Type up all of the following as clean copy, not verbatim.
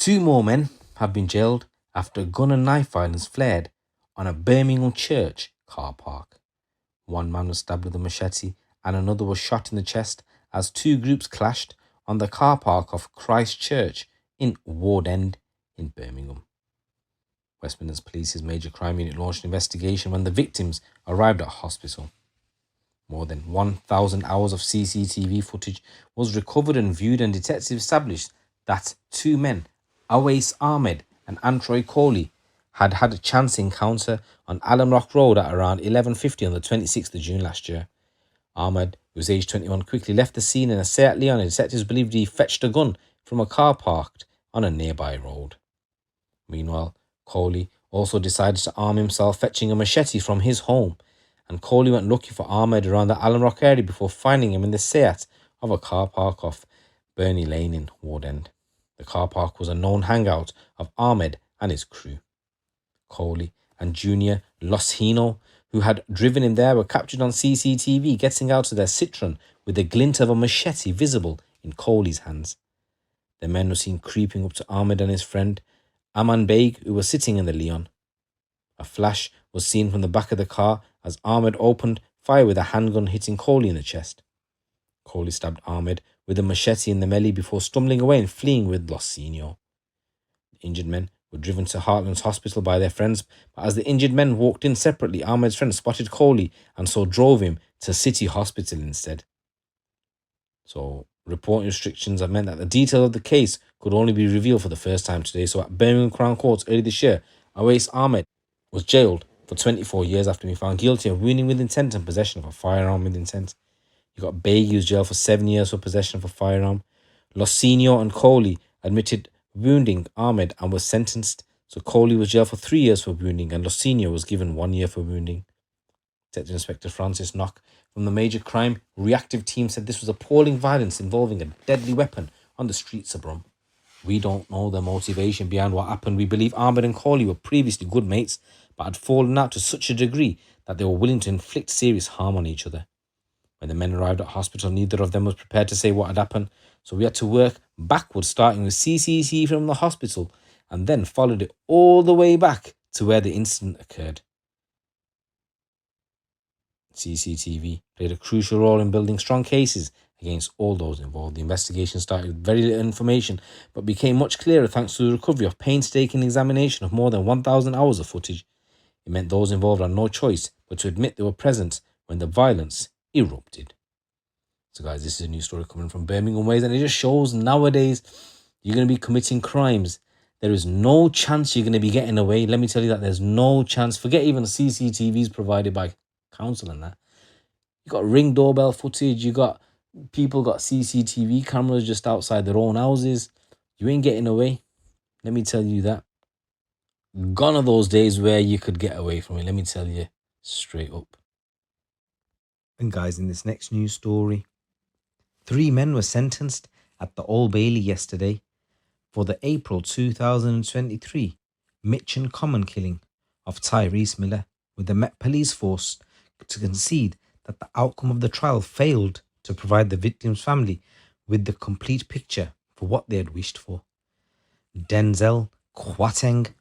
Two more men have been jailed after gun and knife violence flared on a Birmingham church car park. One man was stabbed with a machete and another was shot in the chest as two groups clashed on the car park of Christ Church in Ward End in Birmingham. West Midlands Police's major crime unit launched an investigation when the victims arrived at hospital. More than 1,000 hours of CCTV footage was recovered and viewed, and detectives established that two men, Awais Ahmed and Antroye Coley, had had a chance encounter on Alum Rock Road at around 11:50 on the 26th of June last year. Ahmed, who was aged 21, quickly left the scene in a Seat Leon, and detectives believed he fetched a gun from a car parked on a nearby road. Meanwhile, Coley also decided to arm himself, fetching a machete from his home, and Coley went looking for Ahmed around the Alum Rock area before finding him in the Seat of a car park off Burney Lane in Ward End. The car park was a known hangout of Ahmed and his crew. Coley and Junior Loshino, who had driven him there, were captured on CCTV getting out of their Citroen with the glint of a machete visible in Coley's hands. The men were seen creeping up to Ahmed and his friend Aman Beg, who was sitting in the Leon. A flash was seen from the back of the car as Ahmed opened fire with a handgun, hitting Coley in the chest. Coley stabbed Ahmed with a machete in the melee before stumbling away and fleeing with Losinho. The injured men were driven to Heartlands Hospital by their friends, but as the injured men walked in separately, Ahmed's friend spotted Coley and so drove him to City Hospital instead. So, reporting restrictions have meant that the details of the case could only be revealed for the first time today. So at Birmingham Crown Court early this year, Awais Ahmed was jailed for 24 years after being found guilty of wounding with intent and possession of a firearm with intent. You got Beg, who was jailed for 7 years for possession of a firearm. Losinho and Coley admitted wounding Ahmed and was sentenced. So Coley was jailed for 3 years for wounding and Losinho was given 1 year for wounding. Detective Inspector Francis Knock from the Major Crime Reactive Team said this was appalling violence involving a deadly weapon on the streets of Brum. We don't know the motivation behind what happened. We believe Ahmed and Coley were previously good mates, but had fallen out to such a degree that they were willing to inflict serious harm on each other. When the men arrived at hospital, neither of them was prepared to say what had happened, so we had to work backwards, starting with CCTV from the hospital, and then followed it all the way back to where the incident occurred. CCTV played a crucial role in building strong cases against all those involved. The investigation started with very little information, but became much clearer thanks to the recovery of painstaking examination of more than 1,000 hours of footage. It meant those involved had no choice but to admit they were present when the violence erupted. So guys, this is a new story coming from Birmingham Ways, and it just shows nowadays you're going to be committing crimes. There is no chance you're going to be getting away. Let me tell you that there's no chance. Forget even CCTVs provided by council and that. You got Ring doorbell footage. You got people got CCTV cameras just outside their own houses. You ain't getting away. Let me tell you that. Gone are those days where you could get away from it. Let me tell you straight up. And guys, in this next news story, 3 men were sentenced at the Old Bailey yesterday for the April 2023 Mitcham common killing of Tyrese Miller, with the Met Police force to concede that the outcome of the trial failed to provide the victim's family with the complete picture for what they had wished for. Denzel Kwateng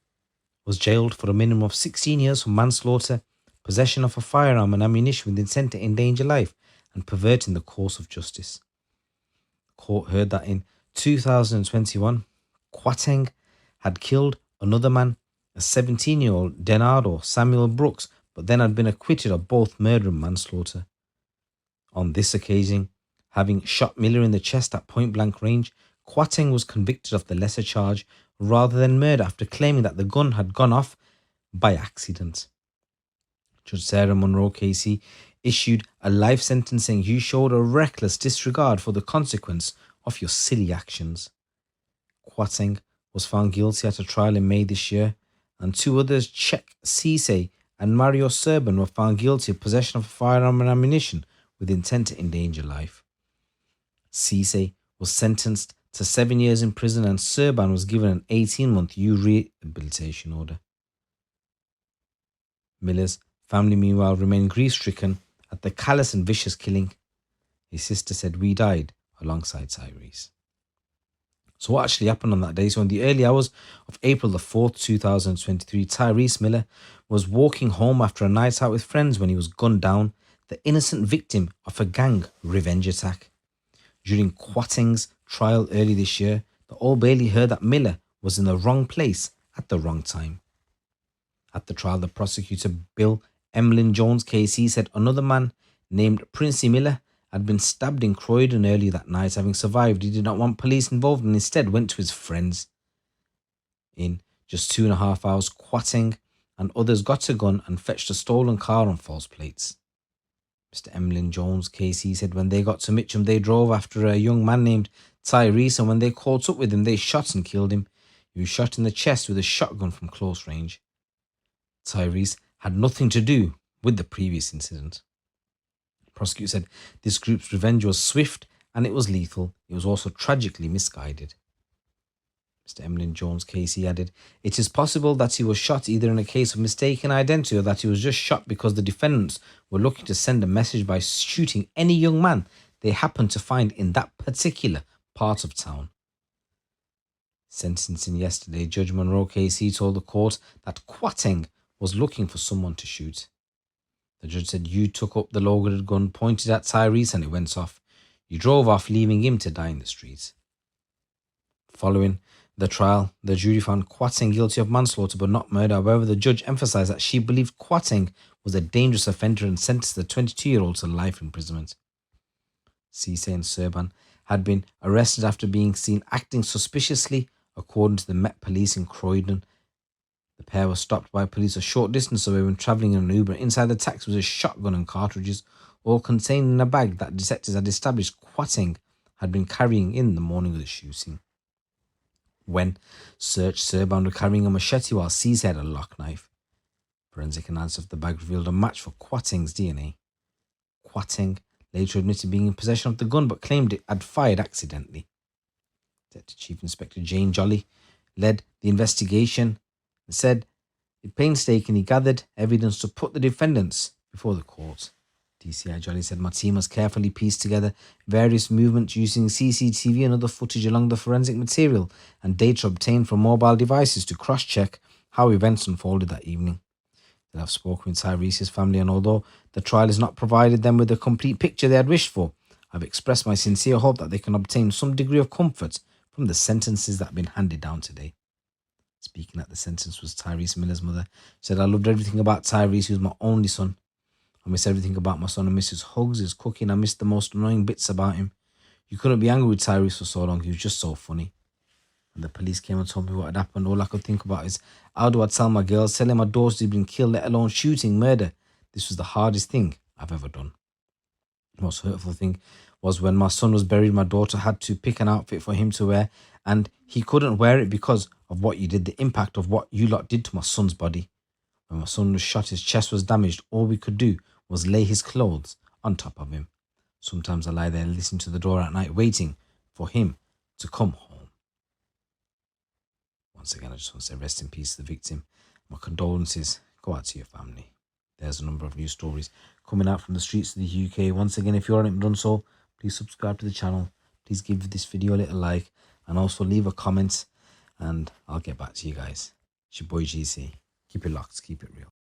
was jailed for a minimum of 16 years for manslaughter, possession of a firearm and ammunition with intent to endanger life, and perverting the course of justice. Court heard that in 2021, Kwateng had killed another man, a 17-year-old Denardo Samuel Brooks, but then had been acquitted of both murder and manslaughter. On this occasion, having shot Miller in the chest at point-blank range, Kwateng was convicted of the lesser charge rather than murder after claiming that the gun had gone off by accident. Judge Sarah Monroe Casey issued a life sentence saying you showed a reckless disregard for the consequence of your silly actions. Kwateng was found guilty at a trial in May this year, and 2 others, Czech Cisse and Mario Serban, were found guilty of possession of a firearm and ammunition with intent to endanger life. Cisse was sentenced to 7 years in prison, and Serban was given an 18-month rehabilitation order. Miller's family, meanwhile, remained grief-stricken at the callous and vicious killing. His sister said, "We died alongside Tyrese." So what actually happened on that day? So in the early hours of April the 4th, 2023, Tyrese Miller was walking home after a night out with friends when he was gunned down, the innocent victim of a gang revenge attack. During Quatting's trial early this year, the Old Bailey heard that Miller was in the wrong place at the wrong time. At the trial, the prosecutor Bill Emlyn Jones KC said another man named Princey Miller had been stabbed in Croydon early that night. Having survived, he did not want police involved and instead went to his friends. In just 2.5 hours, Quatting and others got a gun and fetched a stolen car on false plates. Mr. Emlyn Jones KC said when they got to Mitcham, they drove after a young man named Tyrese, and when they caught up with him, they shot and killed him. He was shot in the chest with a shotgun from close range. Tyrese had nothing to do with the previous incident. The prosecutor said this group's revenge was swift and it was lethal. It was also tragically misguided. Mr. Emlyn Jones KC added, it is possible that he was shot either in a case of mistaken identity or that he was just shot because the defendants were looking to send a message by shooting any young man they happened to find in that particular part of town. Sentencing yesterday, Judge Monroe KC told the court that Quatting was looking for someone to shoot. The judge said, you took up the loaded gun, pointed at Tyrese and it went off. You drove off, leaving him to die in the streets. Following the trial, the jury found Quatting guilty of manslaughter but not murder. However, the judge emphasised that she believed Quatting was a dangerous offender and sentenced the 22-year-old to life imprisonment. Cisse and Serban had been arrested after being seen acting suspiciously, according to the Met Police in Croydon. The pair were stopped by police a short distance away when travelling in an Uber. Inside the taxi was a shotgun and cartridges, all contained in a bag that detectives had established Quatting had been carrying in the morning of the shooting. When searched, Serban was carrying a machete while Cisse had a lock knife. Forensic analysis of the bag revealed a match for Quatting's DNA. Quatting later admitted being in possession of the gun but claimed it had fired accidentally. Deputy Chief Inspector Jane Jolly led the investigation and said it painstakingly gathered evidence to put the defendants before the court. DCI Jolly said my team has carefully pieced together various movements using CCTV and other footage along the forensic material and data obtained from mobile devices to cross-check how events unfolded that evening. They have spoken with Tyrese's family, and although the trial has not provided them with the complete picture they had wished for, I've expressed my sincere hope that they can obtain some degree of comfort from the sentences that have been handed down today. Speaking at the sentence was Tyrese Miller's mother. She said, I loved everything about Tyrese. He was my only son. I miss everything about my son. I miss his hugs, his cooking. I miss the most annoying bits about him. You couldn't be angry with Tyrese for so long. He was just so funny. When the police came and told me what had happened, all I could think about is, how do I tell my girls, tell them my daughters had been killed, let alone shooting, murder? This was the hardest thing I've ever done. The most hurtful thing was when my son was buried, my daughter had to pick an outfit for him to wear, and he couldn't wear it because of what you did, the impact of what you lot did to my son's body. When my son was shot, his chest was damaged. All we could do was lay his clothes on top of him. Sometimes I lie there listening to the door at night, waiting for him to come home. Once again, I just want to say rest in peace to the victim. My condolences go out to your family. There's a number of news stories coming out from the streets of the UK. Once again, if you haven't done so, please subscribe to the channel. Please give this video a little like and also leave a comment, and I'll get back to you guys. It's your boy GC. Keep it locked, keep it real.